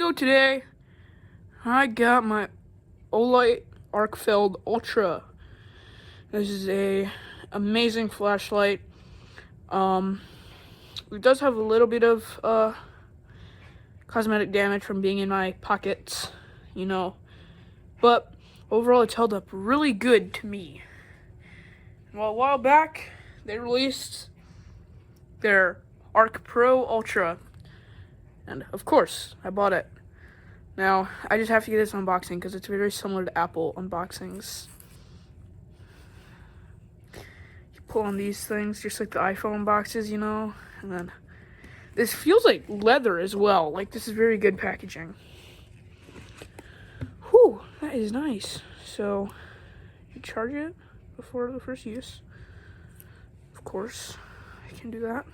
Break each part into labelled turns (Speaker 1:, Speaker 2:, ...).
Speaker 1: go today. I got my Olight ArkPro Ultra. This is a amazing flashlight. It does have a little bit of cosmetic damage from being in my pockets, but overall it's held up really good to me. Well, a while back they released their ArkPro Ultra, and of course I bought it. Now I just have to get this unboxing because it's very similar to Apple unboxings. You pull on these things just like the iPhone boxes, and then this feels like leather as well. Like, this is very good packaging. Whew, that is nice. So you charge it before the first use. Of course, I can do that.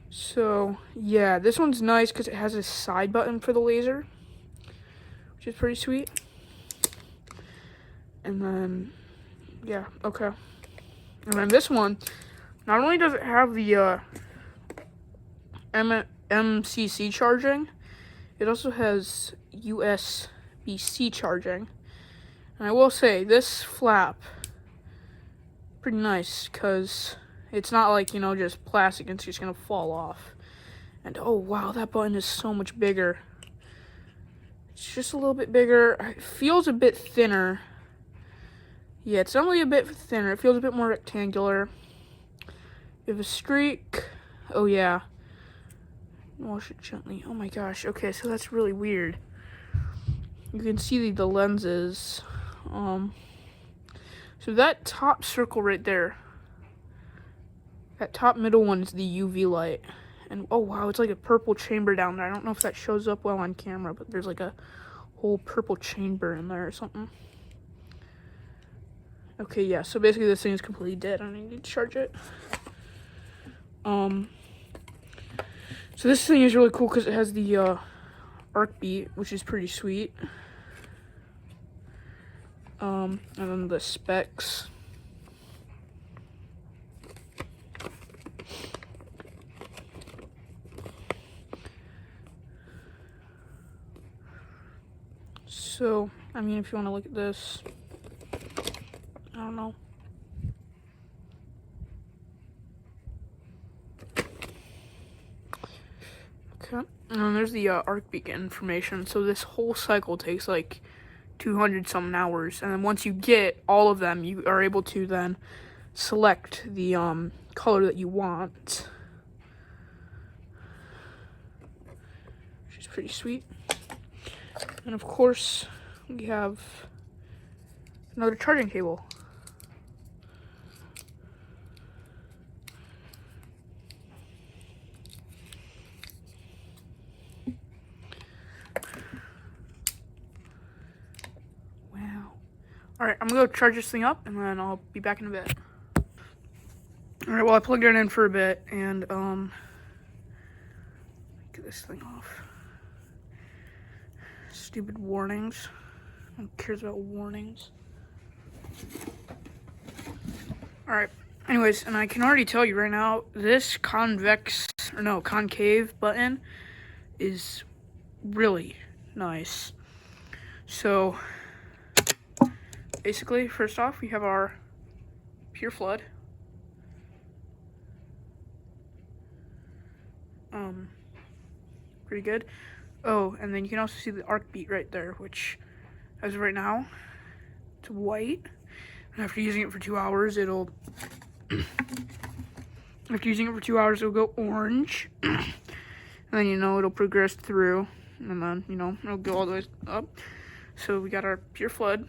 Speaker 1: So yeah, this one's nice because it has a side button for the laser, which is pretty sweet. And then, yeah, okay. And then this one, not only does it have the MCC charging, it also has USB-C charging. And I will say, this flap, pretty nice, because it's not like, just plastic, it's just going to fall off. And oh wow, that button is so much bigger. It's just a little bit bigger. It feels a bit thinner. Yeah, it's only a bit thinner. It feels a bit more rectangular. You have a streak. Oh yeah. Wash it gently. Oh my gosh. Okay, so that's really weird. You can see the lenses. So that top circle right there, that top middle one is the UV light. And oh wow, it's like a purple chamber down there. I don't know if that shows up well on camera, but there's like a whole purple chamber in there or something. Okay, yeah, so basically this thing is completely dead. I need to charge it. So this thing is really cool because it has the arc beat, which is pretty sweet. And then the specs. So, I mean, if you want to look at this, I don't know. Okay, and there's the arc beacon information. So this whole cycle takes like 200 some hours, and then once you get all of them, you are able to then select the color that you want, which is pretty sweet. And of course, we have another charging cable. Alright, I'm gonna go charge this thing up, and then I'll be back in a bit. Alright, well, I plugged it in for a bit, and, get this thing off. Stupid warnings. Who cares about warnings? Alright, anyways, and I can already tell you right now, this concave button is really nice. So basically, first off, we have our pure flood. Pretty good. Oh, and then you can also see the arc beat right there, which, as of right now, it's white. And after using it for 2 hours, it'll go orange. And then, it'll progress through. And then, it'll go all the way up. So we got our pure flood.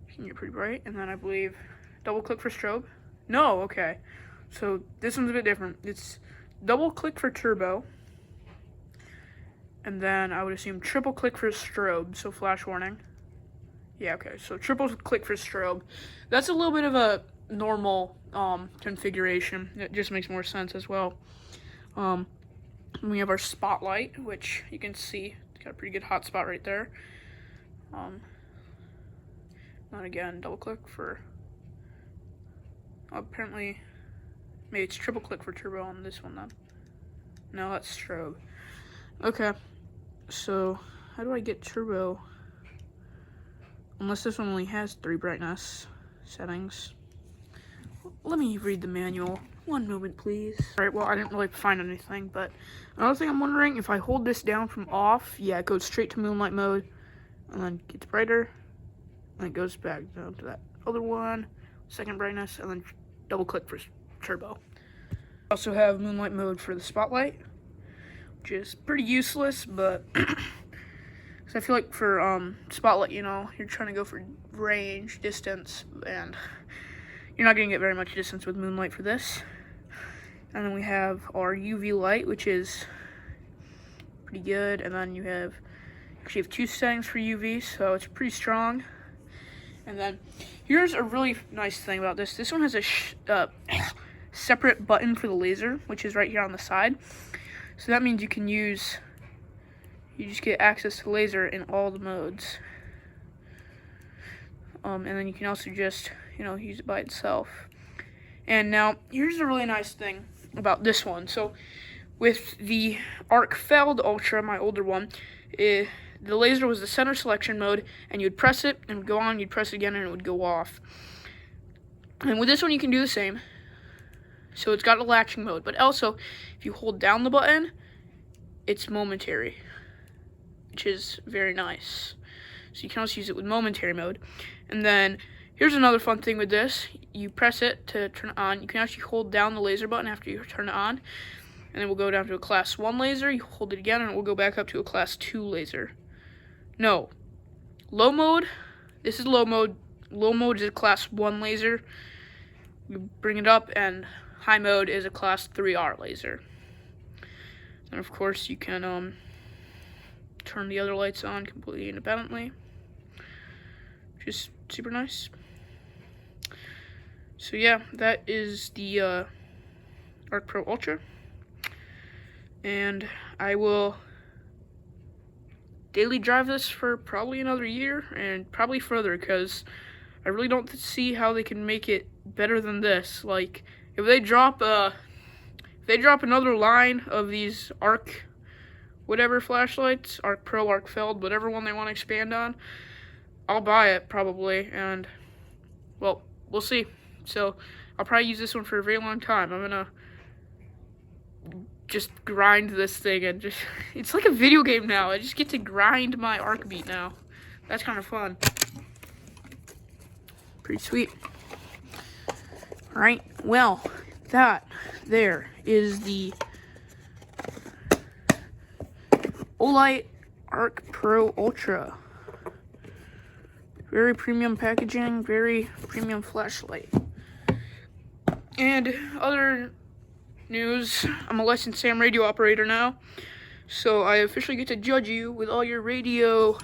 Speaker 1: You can get pretty bright, and then I believe double click for strobe. No, okay. So this one's a bit different. It's double click for turbo, and then I would assume triple click for strobe, so flash warning. Yeah, okay, so triple click for strobe. That's a little bit of a normal configuration. It just makes more sense as well. We have our spotlight, which you can see. It's got a pretty good hot spot right there. Then again, double click for, apparently, maybe it's triple click for turbo on this one then. No, that's strobe. Okay, so how do I get turbo? Unless this one only has 3 brightness settings. Let me read the manual. One moment, please. Alright, well, I didn't really find anything, but another thing I'm wondering, if I hold this down from off, yeah, it goes straight to moonlight mode, and then gets brighter, and it goes back down to that other one, second brightness, and then double click for turbo. I also have moonlight mode for the spotlight, which is pretty useless, but because I feel like for spotlight, you know, you're trying to go for range, distance, and you're not going to get very much distance with moonlight for this. And then we have our UV light, which is pretty good. And then you actually have 2 settings for UV, so it's pretty strong. And then here's a really nice thing about this. This one has a separate button for the laser, which is right here on the side. So that means you just get access to laser in all the modes. And then you can also just, you know, use it by itself. And now, here's a really nice thing about this one. So, with the ArkPro Ultra, my older one, the laser was the center selection mode, and you would press it, and it would go on, you'd press it again, and it would go off. And with this one, you can do the same. So, it's got a latching mode, but also, if you hold down the button, it's momentary, which is very nice. So you can also use it with momentary mode. And then here's another fun thing with this. You press it to turn it on. You can actually hold down the laser button after you turn it on. And then we'll go down to a class 1 laser. You hold it again and it will go back up to a class 2 laser. No. Low mode. This is low mode. Low mode is a class 1 laser. You bring it up, and high mode is a class 3R laser. And of course you can turn the other lights on completely independently, which is super nice. So yeah, that is the ArkPro Ultra, and I will daily drive this for probably another year and probably further, because I really don't see how they can make it better than this. Like, if they drop another line of these whatever flashlights, ArkPro, ArkFeld, whatever one they want to expand on, I'll buy it probably, and well, we'll see. So I'll probably use this one for a very long time. I'm gonna just grind this thing, and it's like a video game now. I just get to grind my arc beat now. That's kind of fun. Pretty sweet. Alright, well, that there is the Olight ArkPro Ultra. Very premium packaging, very premium flashlight. And other news, I'm a licensed ham radio operator now, so I officially get to judge you with all your radio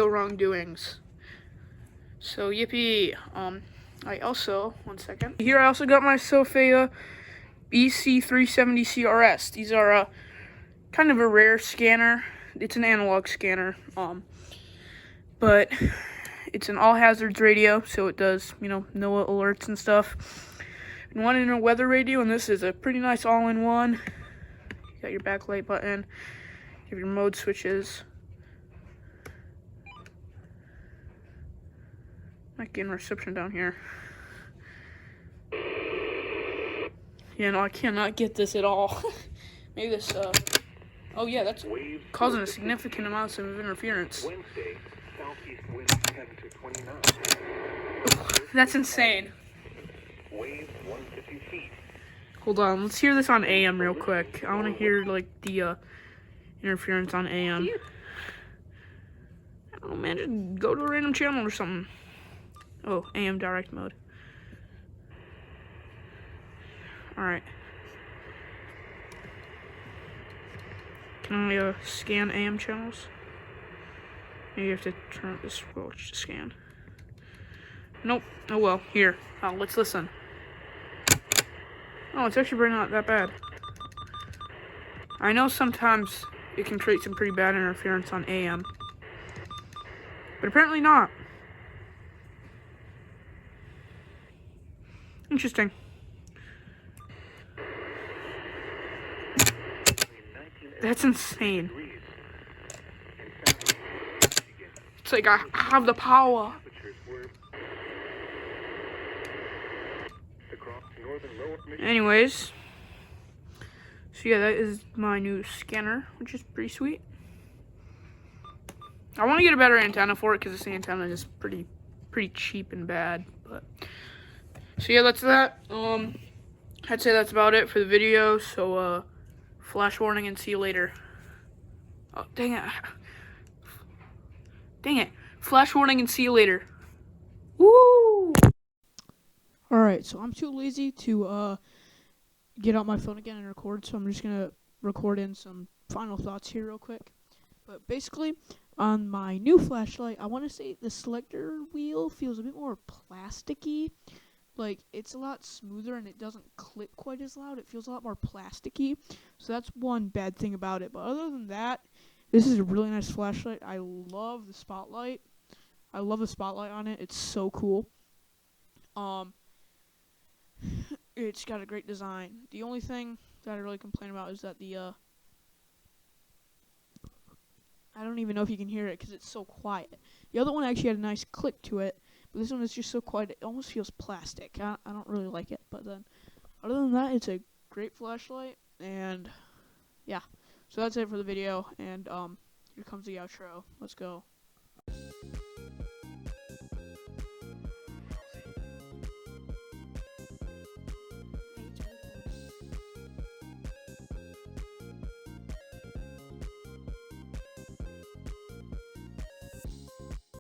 Speaker 1: wrongdoings. So yippee. I also, one second. Here I also got my Sofia BC370 CRS. These are kind of a rare scanner. It's an analog scanner, but it's an all hazards radio, so it does, you know, NOAA alerts and stuff. And one in a weather radio, and this is a pretty nice all-in-one. You got your backlight button, you have your mode switches. Not getting reception down here. Yeah, no, I cannot get this at all. Maybe this, oh yeah, that's causing a significant amount of interference. That's insane. Hold on, let's hear this on AM real quick. I want to hear, like, the, interference on AM. I don't know, man, just go to a random channel or something. Oh, AM direct mode. Alright. Can I scan AM channels? Maybe you have to turn up this switch to scan. Nope. Oh well. Here. Oh, let's listen. Oh, it's actually not that bad. I know sometimes it can create some pretty bad interference on AM, but apparently not. Interesting. That's insane. It's like I have the power. Anyways, so yeah, that is my new scanner, which is pretty sweet. I want to get a better antenna for it because this antenna is pretty cheap and bad. But so yeah, that's that. I'd say that's about it for the video. So flash warning and see you later. Oh, dang it. Dang it. Flash warning and see you later. Woo! Alright, so I'm too lazy to get out my phone again and record, so I'm just gonna record in some final thoughts here real quick. But basically, on my new flashlight, I want to say the selector wheel feels a bit more plasticky. Like, it's a lot smoother and it doesn't click quite as loud. It feels a lot more plasticky. So that's one bad thing about it. But other than that, this is a really nice flashlight. I love the spotlight. I love the spotlight on it. It's so cool. It's got a great design. The only thing that I really complain about is that I don't even know if you can hear it because it's so quiet. The other one actually had a nice click to it, but this one is just so quiet it almost feels plastic. I don't really like it, but then other than that, it's a great flashlight, and yeah. So that's it for the video, and here comes the outro. Let's go.